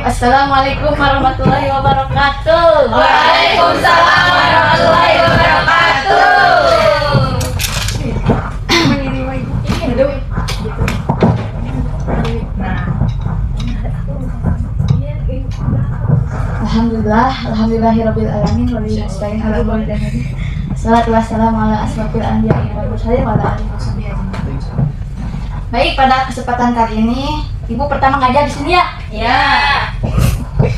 Assalamualaikum warahmatullahi wabarakatuh. Waalaikumsalam warahmatullahi wabarakatuh. Alhamdulillahirabbil alamin wa bihi nasta'in ala umuri din. Salatu wassalamu ala asrofil anbiya'i wal mursalin wa ala alihi washabihi ajmain. Baik, pada kesempatan kali ini Ibu pertama ngajar di sini ya? Ya.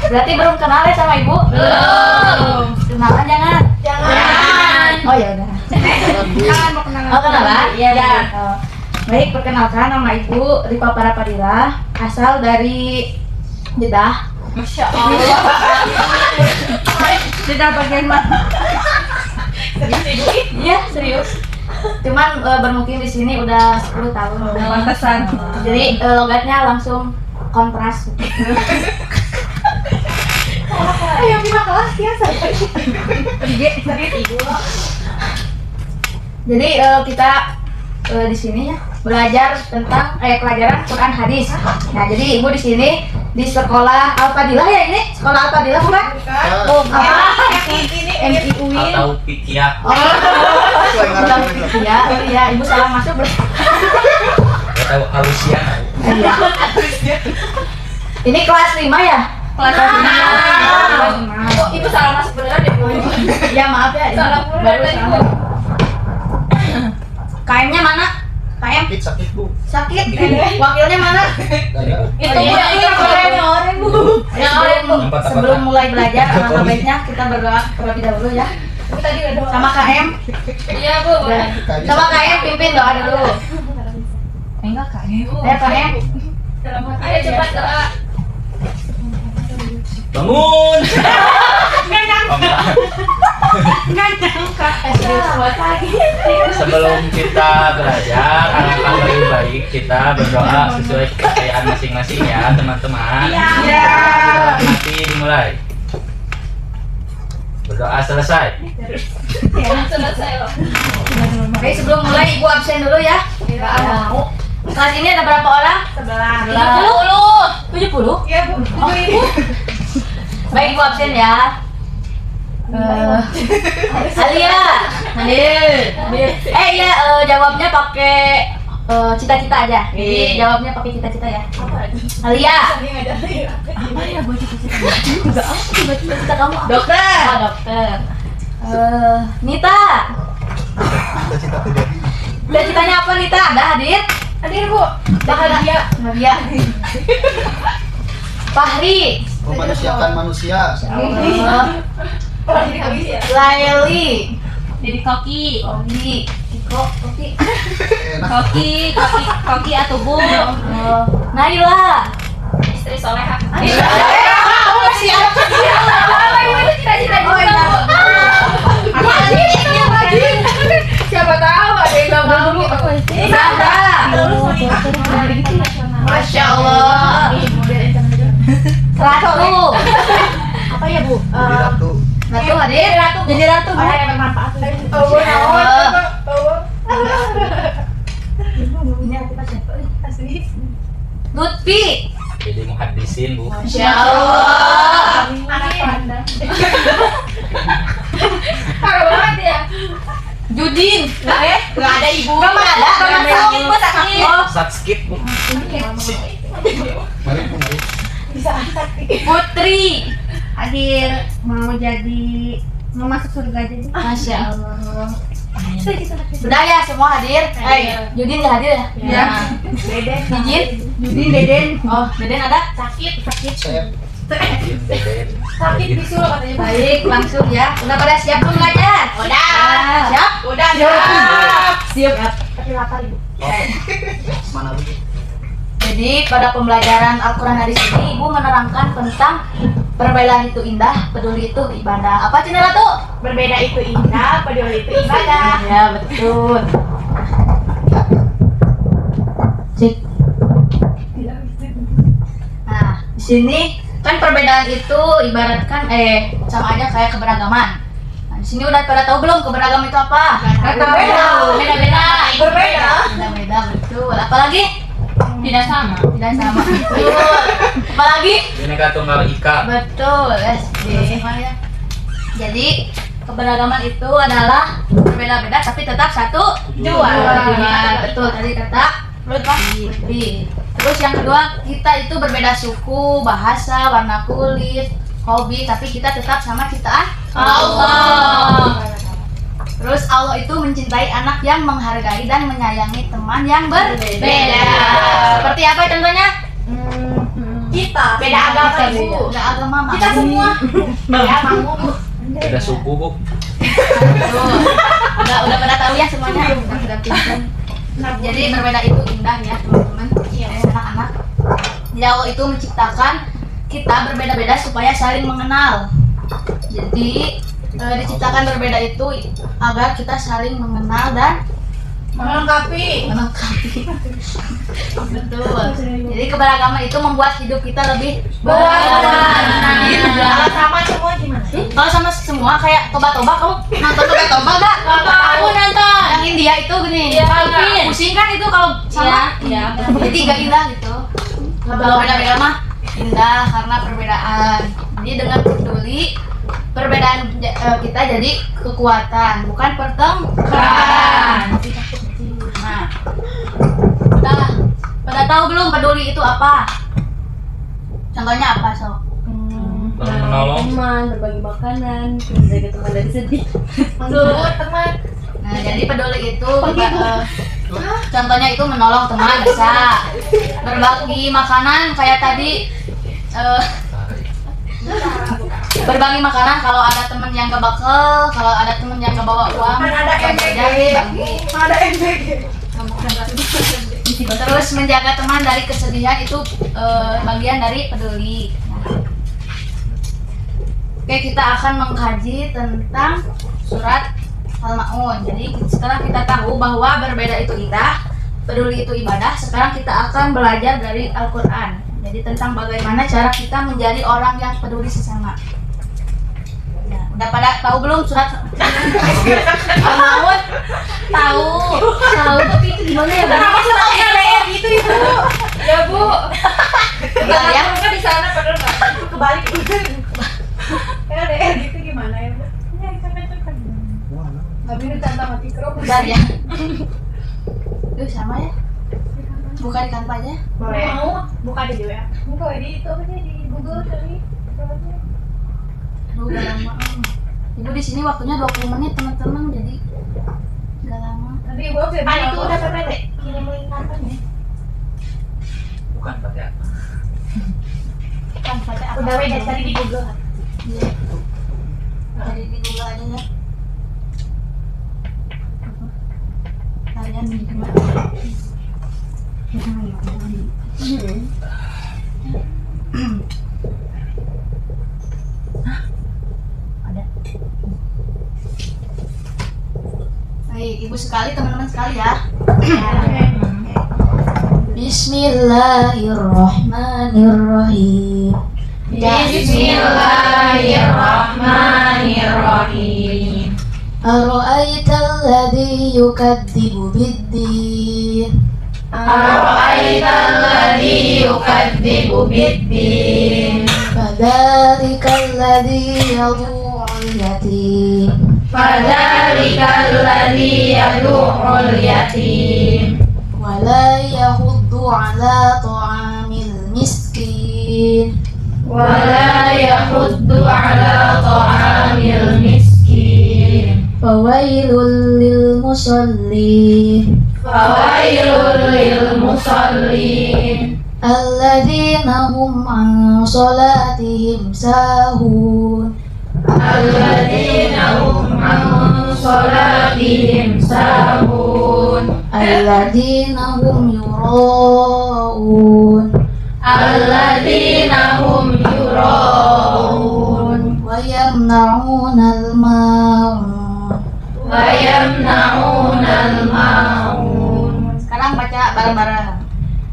Berarti belum kenal ya sama Ibu? Belum. Kenalan jangan? Jangan. Oh ya udah. Jangan mau kenalan. Oh kenalan? Iya. Oh. Baik, perkenalkan nama Ibu Rifa Parapadila, asal dari Jeddah. Masya Allah. Jeddah bagian mana? Iya, serius. Cuman bermukim di sini udah 10 tahun. Pantesan. Jadi logatnya langsung kontras. Yang pindah kelas ya Jadi kita di sini ya belajar tentang pelajaran Quran hadis. Nah, jadi Ibu di sini di sekolah Al-Fadilah ya ini? Sekolah Al-Fadilah bukan? Oh, apa? MIUI. Atau Pikia. Oh, bilang ya, iya, Ibu salah masuk. Atau Alusian. Iya. Ini kelas 5 ya? Kelas 5. Oh, itu salah masuk beneran deh. Ya maaf ya, ini Salah baru beneran salah. KM-nya mana? KM? Sakit bu. Sakit. Wakilnya mana? Itu Iya, yang yang oren, Bu. Yang oren, Bu. Empat. Sebelum mulai belajar, alangkah baiknya kita berdoa terlebih dahulu ya. Tadi udah doa. Sama KM. Iya, Bu. Udah. Sama KM pimpin doa dulu. Enggak KM. Ya KM. Ayo cepat doa. Bangun. Sebelum kita belajar, alangkah lebih baik kita berdoa sesuai kepercayaan masing-masing ya, teman-teman. Iya. Nanti dimulai. Berdoa selesai. Selesai loh. Oke, sebelum mulai Ibu absen dulu ya. Iya. Mau. Kelas ini ada berapa orang? 11. 70? Iya, Bu. Oh, Ibu. Baik, Ibu absen ya. Alia, hadir. Iya, jawabnya pakai cita-cita aja. Jadi jawabnya pakai cita-cita ya. Alia. Apa ya buat cita-cita? Enggak apa buat cita-cita kamu? Dokter. Ah, dokter. Nita. Cita-cita terjadi. Cita-citanya apa Nita? Ada hadir? Hadir, Bu. Bahagia. Bahagia. Fahri. Memanusiakan manusia. Laili. Jadi koki. Ogi. Kiko. Oki. Enak. Koki atau Bu. Naila. Istri soleha. Kamu masih apa? Itu cita-cita juga. Siapa tahu ada yang nggak tahu. Sandra. Masya Allah. Ratu. Apa ya Bu? Jadi ratu. Ratu hadir. Jadi ratu. Orang yang bermanfaat. Lutfi. Jadi muhadisin bu. Masya Allah. Anak pandang. Parah banget ya. Judin. Nggak ada ibu. Nggak ada. Sakit, Bu, sakit. Oh, Satskip bu. Mari bu, mari. Putri. Hadir mau masuk surga jadi. Masya Allah. Sudah ya semua hadir. Judin nggak hadir ya? Ya. Deden. Jijin. Judin Deden. Oh, Deden ada? Sakit. Saya Sakit bisul katanya. Baik, langsung ya. Udah pada siap belum ngajar? Udah. Siap? Udah. Siap. Tapi lapar ibu. mana bu? Jadi pada pembelajaran Al-Quran hadis ini Ibu menerangkan tentang perbedaan itu indah, peduli itu ibadah. Apa Cina Ratu? Berbeda itu indah, peduli itu ibadah. Ya betul. Cik. Nah di sini kan perbedaan itu ibaratkan sama aja kayak keberagaman. Nah, di sini udah pada tahu belum keberagaman itu apa? Nggak tahu. Beda-beda. Berbeda. Beda-beda betul. Apalagi Tidak sama. Tidak sama. Betul. Apalagi? Bineka Tunggal Ika. Betul. SD. Jadi keberagaman itu adalah berbeda-beda tapi tetap satu tujuan. Betul. Tadi kata lebih. Terus yang kedua, kita itu berbeda suku, bahasa, warna kulit, hobi, tapi kita tetap sama ciptaan Allah. Terus Allah itu mencintai anak yang menghargai dan menyayangi teman yang berbeda. Seperti apa contohnya? Kita Beda agama, Bu. Beda agama, Mak. Kita semua. Ya, kamu. Beda suku, Bu. Tuh. Udah pada tahu ya semuanya. Udah pintar. Jadi berbeda itu indah ya, teman-teman. Anak-anak. Jadi Allah itu menciptakan kita berbeda-beda supaya saling mengenal. Jadi diciptakan berbeda itu agar kita saling mengenal dan Melengkapi. Betul. Jadi keberagaman itu membuat hidup kita lebih Berwarna. Kalau Sama semua gimana? kalau sama semua kayak toba-toba, kamu nonton toba-toba gak? Aku nonton. Yang India itu gini. Iya. Pusing kan itu kalau sama. Iya. Jadi gak indah gitu. Kalau beda-beda mah indah karena perbedaan. Jadi dengan peduli perbedaan kita jadi kekuatan, bukan pertengkaran. Nah, pada tahu belum peduli itu apa? Contohnya apa, Sok? Menolong. Teman, berbagi makanan, menjaga teman dari sedih. Tuh, teman. Nah, jadi peduli itu contohnya itu menolong teman bisa berbagi makanan kayak tadi berbagi makanan kalau ada teman yang kebakel, kalau ada teman yang kebawa uang, Kan ada bagi. Ada MBG. Terus menjaga teman dari kesedihan itu bagian dari peduli. Oke, kita akan mengkaji tentang surat Al-Maun. Jadi setelah kita tahu bahwa berbeda itu indah, peduli itu ibadah, sekarang kita akan belajar dari Al-Quran. Jadi tentang bagaimana cara kita menjadi orang yang peduli sesama. Nah, udah pada tahu belum surat Al-Maun? Tahu tapi itu gimana ya, Bang? Kenapa suka kayak gitu, Ibu? Ya, Bu. Bentar ya. Kan di sana padahal enggak. Itu kebalik. Ya, deh gitu gimana ya, Bu? Ya, kan. Tapi ini tanda mati kerop. Bentar ya. Sama ya. Buka di kanva aja. Mau buka di WA. Buka di itu apa sih di Google tadi? Aduh, udah lama. Ibu di sini waktunya 20 menit teman-teman, jadi udah lama. Nanti Ibu bisa itu udah PPT. Kirim link kantornya. Bukan, Pak ya. Kan baca apa? Udah WA tadi di Google. Iya. Jadi di Google aja ya. Kalian gimana? Ada. Baik, ibu sekali, teman-teman sekali ya. Bismillahirrahmanirrahim. Bismillahirrahmanirrahim. Ara'aital ladzi yukadzibu bid-din. Ara'aital ladzi yukadzibu bid-din. Fadzalikal ladzi yad'ul yatim. Fadzalikal ladzi yad'ul yatim. Wa la yahuddu 'ala ta'amil miskin. Wala yahuddu ala ta'amil miskin. Fawailul lil musallin. Fawailul lil musallin. Alladzina hum an salatihim sahun. Alladzina hum an salatihim sahun. Alladzina hum yura'un. Alladzina hum yura'un. Wa yamna'unal ma'un. Wa yamna'unal ma'un. Sekarang baca bareng-bareng.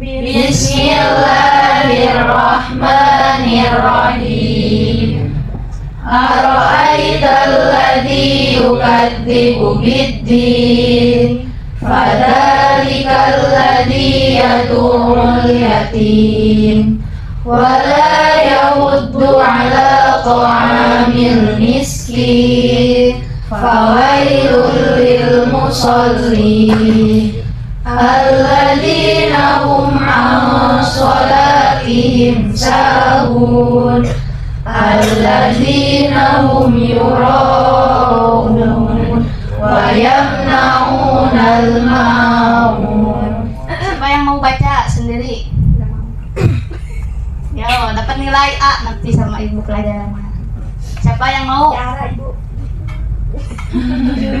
Bismillahirrahmanirrahim. Ara'aital ladzi yukadzibu bid-din. Fadzalikal ladzi يدع اليتيم ولا يحض على طعام المسكين فويل للمصلين الذين هم عن صلاتهم ساهون الذين هم يراءون ويمنعون الماعون. Siapa yang mau baca sendiri? Yo, dapat nilai A nanti sama ibu pelajarannya. Siapa yang mau? Tiara ibu.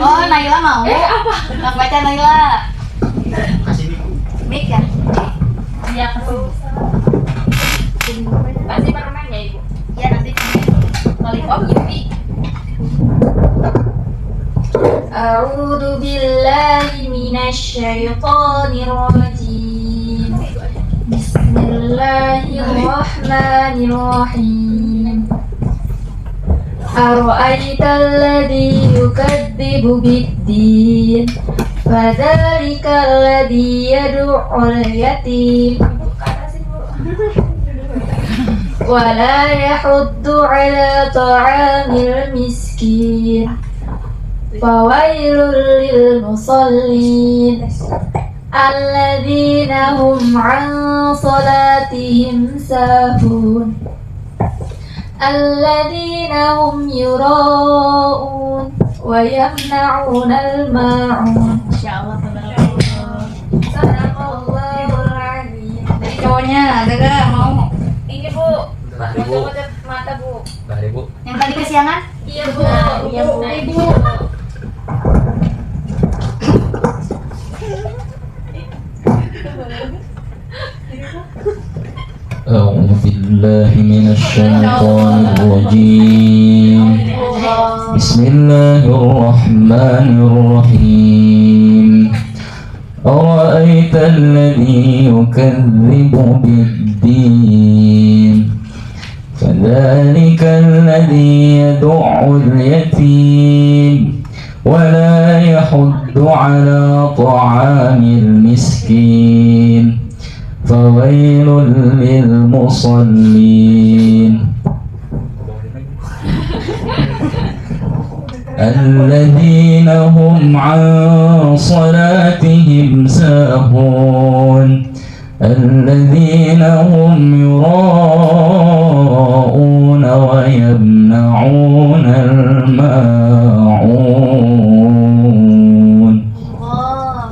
Oh, Naila mau? Nggak baca Naila. Kasih nih. Mik ya? Iya kasih. Kasih permen ya ibu. Iya nanti lollipop Yupi. A'udzu billahi minasy syaithanir rajim. Bismillahirrahmanirrahim. Ara'aital ladzi yukadzibu bid-din fadzalikal ladzi yad'ul yatim ولا يحض على طعام المسكين فويل للمصلين الذين هم عن صلاتهم ساهون الذين هم يراءون ويمنعون الماعون. Insyaallah Sadaqallahul Azim. Dari cowoknya ada gak mau? Ini bu. Ibu. Mata bu. Ibu. Yang tadi kesiangan? Iya bu. Iya bu. Ibu. أعوذ بالله من الشيطان الرجيم بسم الله الرحمن الرحيم أرأيت الذي يكذب بالدين فذلك الذي يدع اليتيم ولا يحض على طعام المسكين فويل للمصلين الذين هم عن صلاتهم ساهون الذين هم يراءون ويمنعون الماعون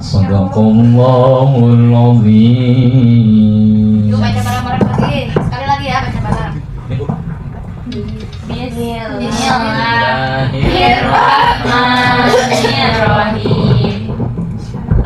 صدق الله العظيم. Yuk baca bareng-bareng lagi. Sekali lagi ya baca bareng. Bismillahirrahmanirrahim.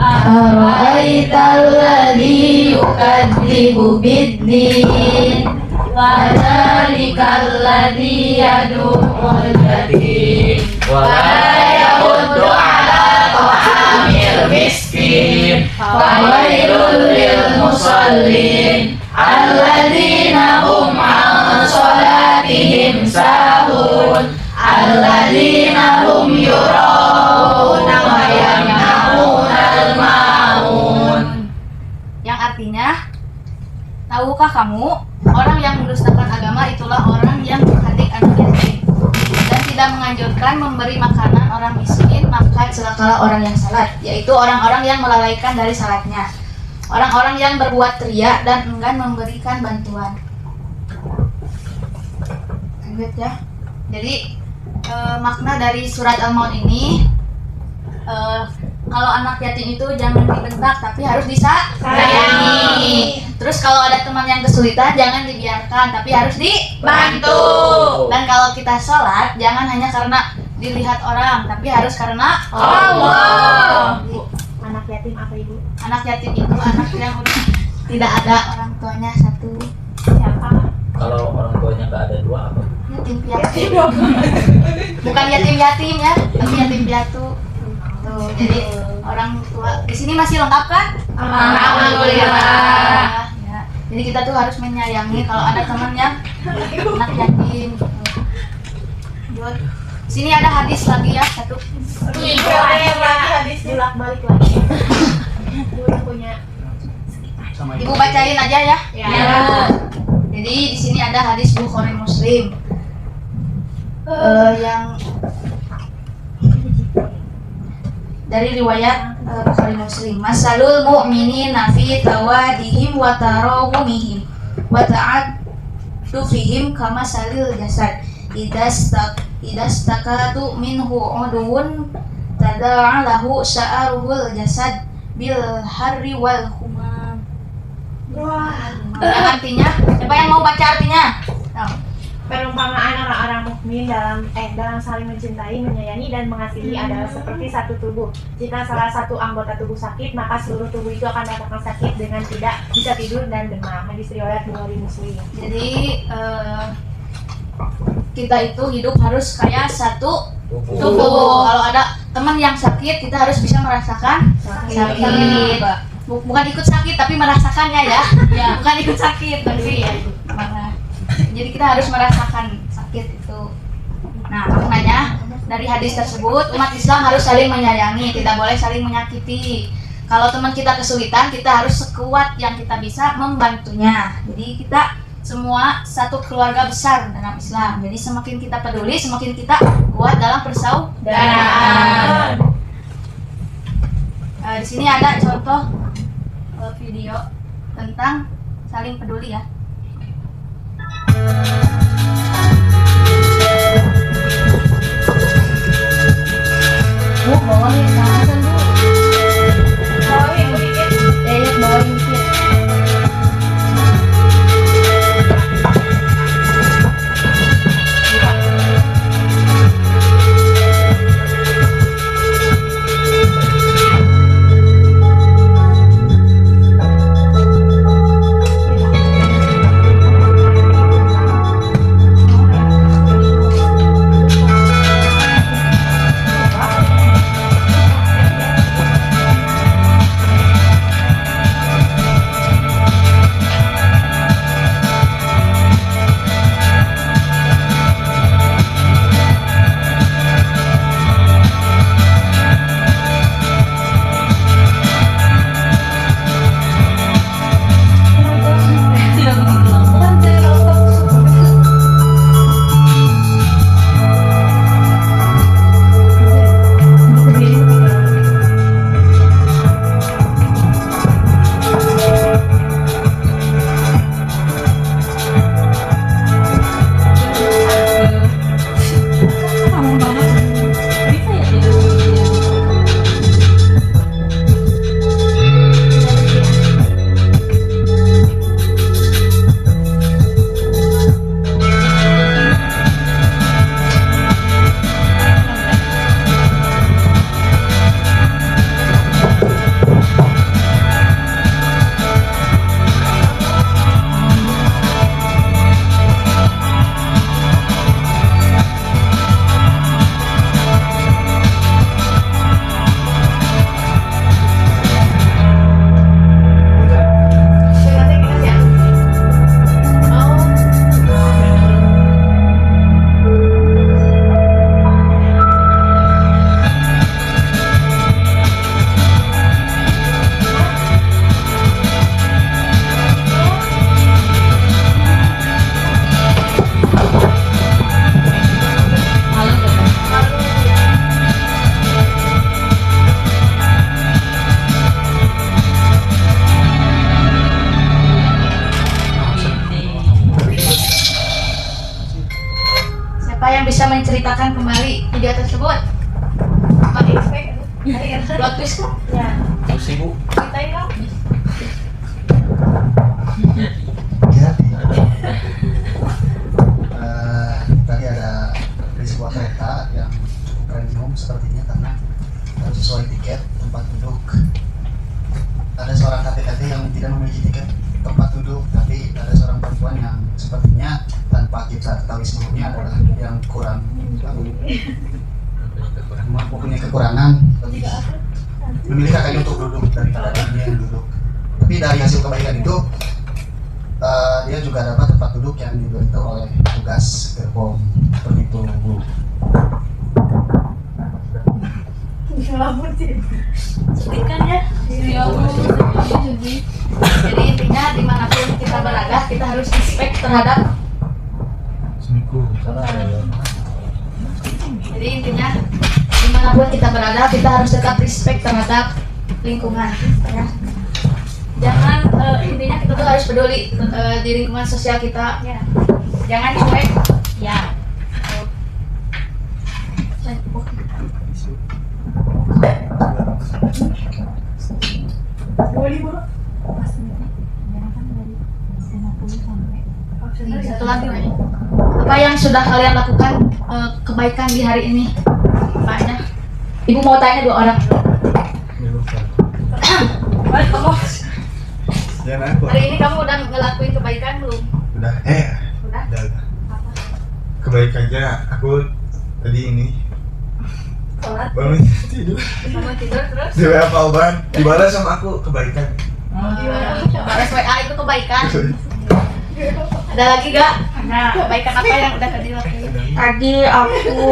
Ara'aital ladzi yukadzibu bid-din fadzalikal ladzi yad'ul yatim wa la yahuddu 'ala ta'amil miskin fawailul lil musallin alladzina hum 'an shalatihim sahun alladzina hum yura'una wa yamna'unal ma'un. Yang artinya, tahukah kamu, orang yang mendustakan agama itulah orang yang menghadik anak yatim dan tidak menganjurkan memberi makanan orang miskin, maka celakalah orang yang salat, yaitu orang-orang yang melalaikan dari salatnya, orang-orang yang berbuat ria dan enggan memberikan bantuan. Lanjut ya. Jadi makna dari surat Al-Maun ini, kalau anak yatim itu jangan dibentak tapi harus disayangi. Terus kalau ada teman yang kesulitan jangan dibiarkan tapi harus dibantu. Dan kalau kita sholat jangan hanya karena dilihat orang tapi harus karena Allah. Anak yatim apa ibu? Anak yatim itu anak yang udah tidak ada orang tuanya satu. Siapa? Kalau orang tuanya nggak ada dua apa? Yatim piatu. Bukan yatim yatim ya, tapi yatim piatu. Tuh, jadi orang tua di sini masih lengkap kan? Alhamdulillah. Ya. Jadi kita tuh harus menyayangi kalau ada teman yang anak yatim. Lanjut. Sini ada hadis lagi ya satu. Iya, hadisnya bolak balik lagi. Gue punya sekitar. sama Ibu bacain aja ya. Ya. Jadi di sini ada hadis Bukhari Muslim. Yang dari riwayat Bukhari Muslim. Masalul mu'minina fi tawadihim wa tarawumihim wa ta'addufihim kama salil jasad. Idastakatu minhu udwun tada'a lahu sa'aruhul jasad bil harri wal humam. Wah. Yang artinya, siapa yang mau baca artinya? Oh. Perumpamaan orang-orang mukmin dalam saling mencintai, menyayangi dan mengasihi adalah seperti satu tubuh. Jika salah satu anggota tubuh sakit, maka seluruh tubuh itu akan merasakan sakit dengan tidak bisa tidur dan demam. Hadis riwayat Bukhari Muslim. Jadi kita itu hidup harus kayak satu tubuh. Kalau ada teman yang sakit, kita harus bisa merasakan sakit. Bukan ikut sakit tapi merasakannya ya. Bukan ikut sakit tapi ya. Jadi kita harus merasakan sakit itu. Nah, maknanya dari hadis tersebut umat Islam harus saling menyayangi, tidak boleh saling menyakiti. Kalau teman kita kesulitan, kita harus sekuat yang kita bisa membantunya. Jadi kita semua satu keluarga besar dalam Islam. Jadi semakin kita peduli, semakin kita kuat dalam persaudaraan. Di sini ada contoh video tentang saling peduli ya. Bawain kan dulu. Bawain dikit. Bawain dikit. Yang bisa menceritakan kembali video tersebut? Plot twist. Ya. Terus ibu Ceritain dong. Ya. Tadi ada di sebuah kereta yang cukup premium sepertinya karena sesuai tiket tempat duduk. Ada seorang kakek-kakek yang tidak memiliki tiket tempat duduk, tapi ada seorang perempuan yang sepertinya tanpa kita ketahui sebelumnya adalah yang kurang mempunyai kekurangan lebih memilih kakaknya untuk duduk daripada dia yang duduk. Tapi dari hasil kebaikan itu dia juga dapat tempat duduk yang diberitahu oleh tugas gerbong seperti itu, Bu. Ngelamun sih. Sedih kan ya? Jadi kita harus respect terhadap. Jadi intinya dimanapun kita berada, kita harus tetap respect terhadap lingkungan. Ya. Jangan intinya kita tuh harus peduli di lingkungan sosial kita. Ya. Jangan cuek. Ya. Satu lagi, Mak. Apa yang sudah kalian lakukan kebaikan di hari ini? Makanya, Ibu mau tanya 2 orang. Jangan aku. Hari ini kamu udah ngelakuin kebaikan belum? Udah. Udah? Udah. Apa? Kebaikannya aku tadi ini Sholat, bangun tidur bangun tidur terus? di WA Pak Oban dibalas sama aku kebaikan. Balas WA itu kebaikan. Ada lagi gak? Nah, Kebaikan apa yang udah tadi lakuin? tadi aku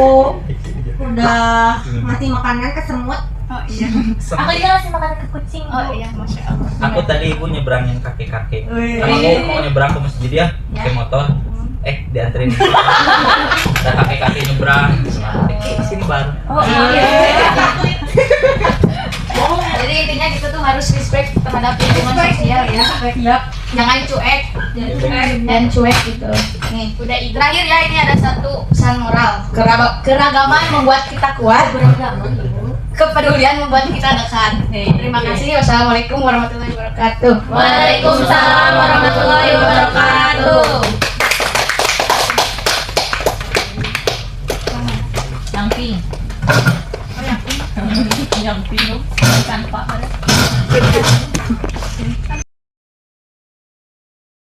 udah ngasih makanan ke semut. Oh iya. Aku juga ngasih makanan ke kucing. Oh iya, Masya Allah. Aku tadi ibu nyebrangin kakek-kakek. Wih. Karena aku mau nyebrang ke masjid ya, pakai motor. Dianterin. Ada kakek-kakek nyebrang. Sini bareng. Oh iya. Jadi intinya kita tuh harus respect terhadap lingkungan sosial ya. Yap. Jangan cuek dan cuek gitu. Nih, udah terakhir ya, ini ada satu pesan moral. Keragaman membuat kita kuat. Kepedulian membuat kita dekat. Terima kasih. Wassalamualaikum warahmatullahi wabarakatuh. Waalaikumsalam warahmatullahi wabarakatuh.